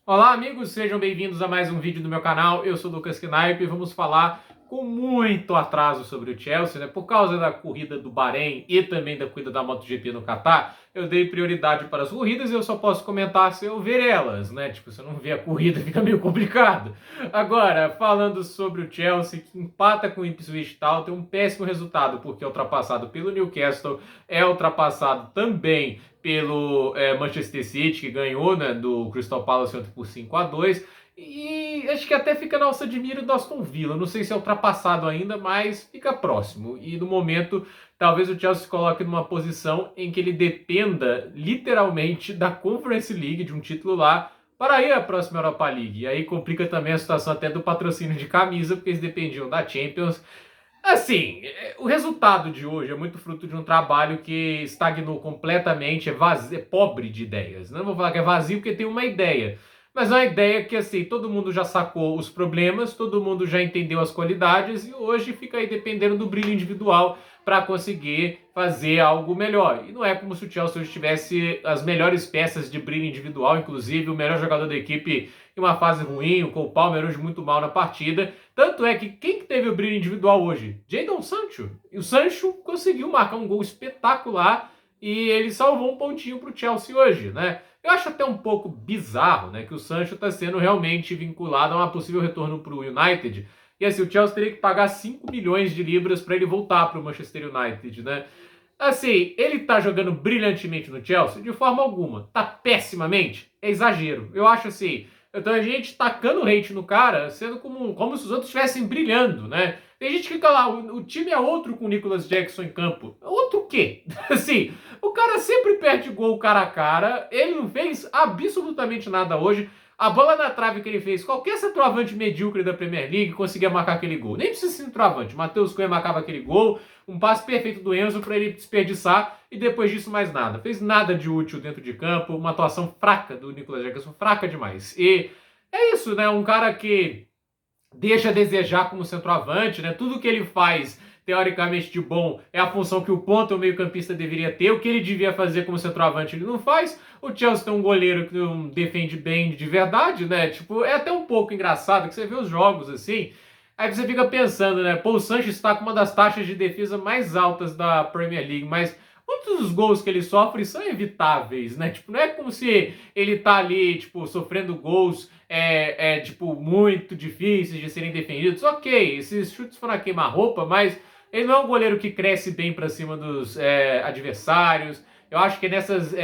Olá, amigos, sejam bem-vindos a mais um vídeo do meu canal. Eu sou o Lucas Knaip e vamos falar com muito atraso sobre o Chelsea, né? Por causa da corrida do Bahrein e também da corrida da MotoGP no Catar, eu dei prioridade para as corridas e eu só posso comentar se eu ver elas, né? Tipo, se eu não ver a corrida fica meio complicado. Agora, falando sobre o Chelsea, que empata com o Ipswich Town, tem um péssimo resultado, porque é ultrapassado pelo Newcastle, é ultrapassado também pelo Manchester City, que ganhou, né, do Crystal Palace ontem por 5-2. E acho que até fica na alça de mira do Aston Villa. Não sei se é ultrapassado ainda, mas fica próximo. E no momento, talvez o Chelsea se coloque numa posição em que ele dependa literalmente da Conference League, de um título lá, para ir à próxima Europa League. E aí complica também a situação até do patrocínio de camisa, porque eles dependiam da Champions. Assim, o resultado de hoje é muito fruto de um trabalho que estagnou completamente, é vazio, é pobre de ideias. Não vou falar que é vazio porque tem uma ideia, mas é uma ideia que assim, todo mundo já sacou os problemas, todo mundo já entendeu as qualidades e hoje fica aí dependendo do brilho individual para conseguir fazer algo melhor. E não é como se o Chelsea hoje tivesse as melhores peças de brilho individual, inclusive o melhor jogador da equipe em uma fase ruim, o Cole Palmer hoje muito mal na partida. Tanto é que quem teve o brilho individual hoje? Jadon Sancho. E o Sancho conseguiu marcar um gol espetacular e ele salvou um pontinho para o Chelsea hoje, né? Eu acho até um pouco bizarro, né, que o Sancho está sendo realmente vinculado a um possível retorno para o United. E assim, o Chelsea teria que pagar 5 milhões de libras para ele voltar para o Manchester United, né? Assim, ele tá jogando brilhantemente no Chelsea? De forma alguma. Tá pessimamente? É exagero. Eu acho assim. Então a gente tacando hate no cara, sendo como se os outros estivessem brilhando, né? Tem gente que fica lá, o time é outro com o Nicolas Jackson em campo. Outro o quê? Assim, o cara sempre perde gol cara a cara, ele não fez absolutamente nada hoje. A bola na trave que ele fez, qualquer centroavante medíocre da Premier League conseguia marcar aquele gol. Nem precisa ser centroavante. Matheus Cunha marcava aquele gol, um passe perfeito do Enzo para ele desperdiçar e depois disso mais nada. Fez nada de útil dentro de campo, uma atuação fraca do Nicolas Jackson, fraca demais. E é isso, né? Um cara que deixa a desejar como centroavante, né? Tudo que ele faz teoricamente de bom é a função que o ponta ou meio-campista deveria ter, o que ele devia fazer como centroavante ele não faz. O Chelsea tem um goleiro que não defende bem de verdade, né? Tipo, é até um pouco engraçado que você vê os jogos assim, aí você fica pensando, né? Pô, o Sanches está com uma das taxas de defesa mais altas da Premier League, mas muitos dos gols que ele sofre são evitáveis, né? Tipo, não é como se ele tá ali, tipo, sofrendo gols tipo, muito difíceis de serem defendidos. Ok, esses chutes foram a queima-roupa, mas ele não é um goleiro que cresce bem para cima dos adversários. Eu acho que nessas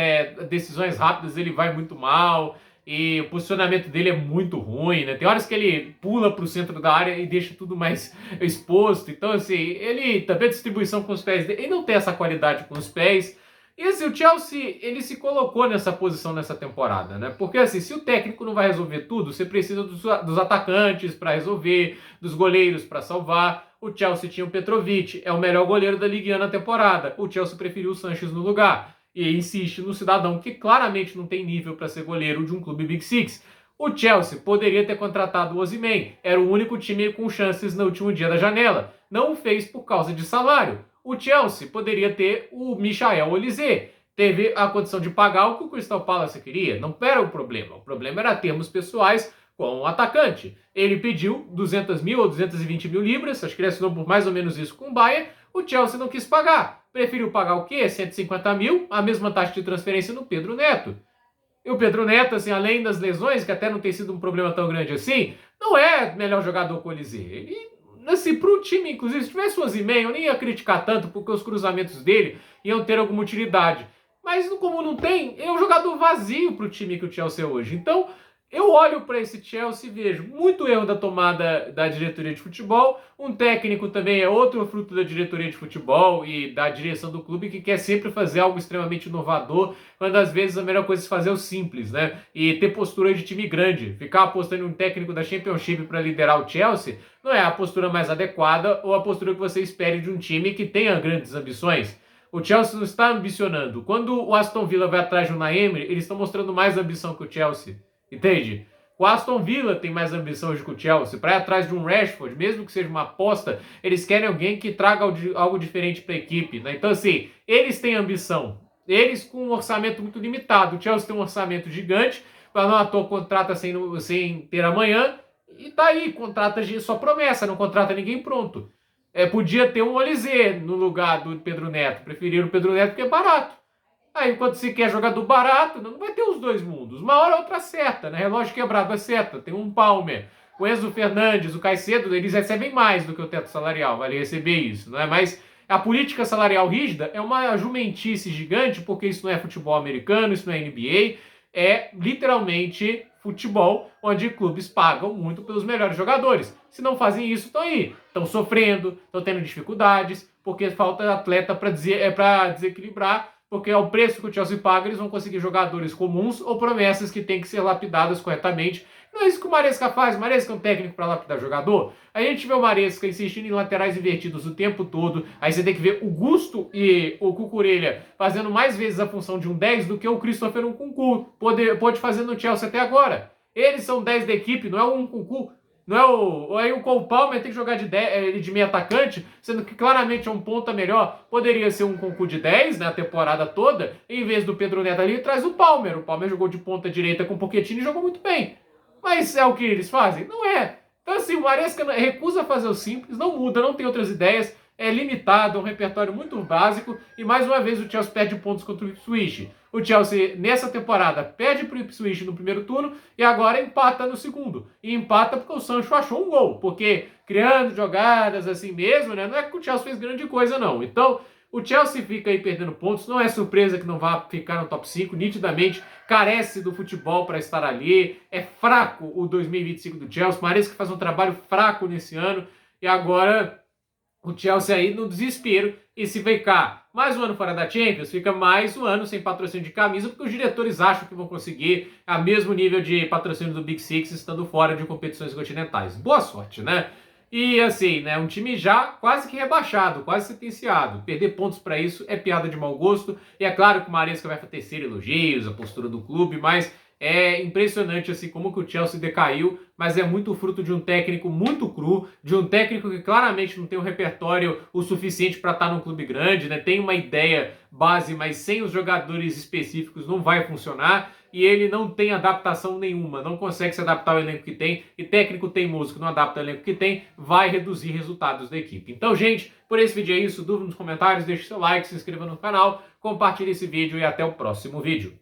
decisões rápidas ele vai muito mal e o posicionamento dele é muito ruim, né? Tem horas que ele pula para o centro da área e deixa tudo mais exposto. Então, assim, ele também a distribuição com os pés dele, ele não tem essa qualidade com os pés. E assim, o Chelsea, ele se colocou nessa posição nessa temporada, né? Porque assim, se o técnico não vai resolver tudo, você precisa dos atacantes para resolver, dos goleiros para salvar. O Chelsea tinha o Petrovic, é o melhor goleiro da Ligue 1 na temporada. O Chelsea preferiu o Sanches no lugar e insiste no cidadão que claramente não tem nível para ser goleiro de um clube Big Six. O Chelsea poderia ter contratado o Osimhen, era o único time com chances no último dia da janela. Não o fez por causa de salário. O Chelsea poderia ter o Michael Olise. Teve a condição de pagar o que o Crystal Palace queria. Não era o problema. O problema era termos pessoais com o atacante. Ele pediu 200 mil ou 220 mil libras, acho que ele assinou por mais ou menos isso com o Bayern. O Chelsea não quis pagar. Preferiu pagar o quê? 150 mil, a mesma taxa de transferência no Pedro Neto. E o Pedro Neto, assim, além das lesões, que até não tem sido um problema tão grande assim, não é melhor jogador que o Olise. Ele, assim, pro time, inclusive, se tivesse o Osimhen, eu nem ia criticar tanto, porque os cruzamentos dele iam ter alguma utilidade. Mas como não tem, é um jogador vazio pro time que o Chelsea é hoje. Então, eu olho para esse Chelsea e vejo muito erro da tomada da diretoria de futebol. Um técnico também é outro fruto da diretoria de futebol e da direção do clube que quer sempre fazer algo extremamente inovador, quando às vezes a melhor coisa é fazer o simples, né? E ter postura de time grande. Ficar apostando em um técnico da Championship para liderar o Chelsea não é a postura mais adequada ou a postura que você espere de um time que tenha grandes ambições. O Chelsea não está ambicionando. Quando o Aston Villa vai atrás de um Emery, eles estão mostrando mais ambição que o Chelsea. Entende? O Aston Villa tem mais ambição hoje que o Chelsea. Para ir atrás de um Rashford, mesmo que seja uma aposta, eles querem alguém que traga algo diferente para a equipe. Né? Então, assim, eles têm ambição. Eles com um orçamento muito limitado. O Chelsea tem um orçamento gigante, não à toa contrata sem ter amanhã, e tá aí, contrata só promessa, não contrata ninguém pronto. Podia ter um Olizê no lugar do Pedro Neto, preferiram o Pedro Neto porque é barato. Aí quando se quer jogador barato, não vai ter os dois mundos. Uma hora a outra acerta, né? Relógio quebrado acerta, tem um Palmer. O Enzo Fernandes, o Caicedo, eles recebem mais do que o teto salarial, vale receber isso, não é? Mas a política salarial rígida é uma jumentice gigante, porque isso não é futebol americano, isso não é NBA, é literalmente futebol, onde clubes pagam muito pelos melhores jogadores. Se não fazem isso, estão aí, estão sofrendo, estão tendo dificuldades, porque falta atleta para desequilibrar, porque ao preço que o Chelsea paga, eles vão conseguir jogadores comuns ou promessas que têm que ser lapidadas corretamente. Não é isso que o Maresca faz. O Maresca é um técnico para lapidar jogador. Aí a gente vê o Maresca insistindo em laterais invertidos o tempo todo. Aí você tem que ver o Gusto e o Cucurella fazendo mais vezes a função de um 10 do que o Christopher Nkunku pôde fazer no Chelsea até agora. Eles são 10 da equipe, não é o Nkunku. Não é o. Aí o Cole Palmer tem que jogar de meio atacante, sendo que claramente é um ponta melhor. Poderia ser um Nkunku de 10 na temporada toda, em vez do Pedro Neto ali, traz o Palmer. O Palmer jogou de ponta direita com o Pochettino e jogou muito bem. Mas é o que eles fazem? Não é. Então assim, o Maresca recusa fazer o simples, não muda, não tem outras ideias, é limitado, é um repertório muito básico, e mais uma vez o Chelsea perde pontos contra o Ipswich. O Chelsea, nessa temporada, perde para o Ipswich no primeiro turno e agora empata no segundo. E empata porque o Sancho achou um gol, porque criando jogadas assim mesmo, né? Não é que o Chelsea fez grande coisa, não. Então, o Chelsea fica aí perdendo pontos, não é surpresa que não vá ficar no top 5, nitidamente carece do futebol para estar ali, é fraco o 2025 do Chelsea, parece que faz um trabalho fraco nesse ano, e agora o Chelsea aí no desespero, e se ficar mais um ano fora da Champions, fica mais um ano sem patrocínio de camisa, porque os diretores acham que vão conseguir a mesmo nível de patrocínio do Big Six estando fora de competições continentais. Boa sorte, né? E assim, né, um time já quase que rebaixado, quase sentenciado. Perder pontos para isso é piada de mau gosto. E é claro que o Maresca vai tecer elogios, a postura do clube, mas é impressionante assim como que o Chelsea decaiu, mas é muito fruto de um técnico muito cru, de um técnico que claramente não tem um repertório o suficiente para estar num clube grande, né? Tem uma ideia base, mas sem os jogadores específicos não vai funcionar. E ele não tem adaptação nenhuma, não consegue se adaptar ao elenco que tem, e técnico teimoso que não adapta ao elenco que tem, vai reduzir resultados da equipe. Então, gente, por esse vídeo é isso, dúvida nos comentários, deixe seu like, se inscreva no canal, compartilhe esse vídeo e até o próximo vídeo.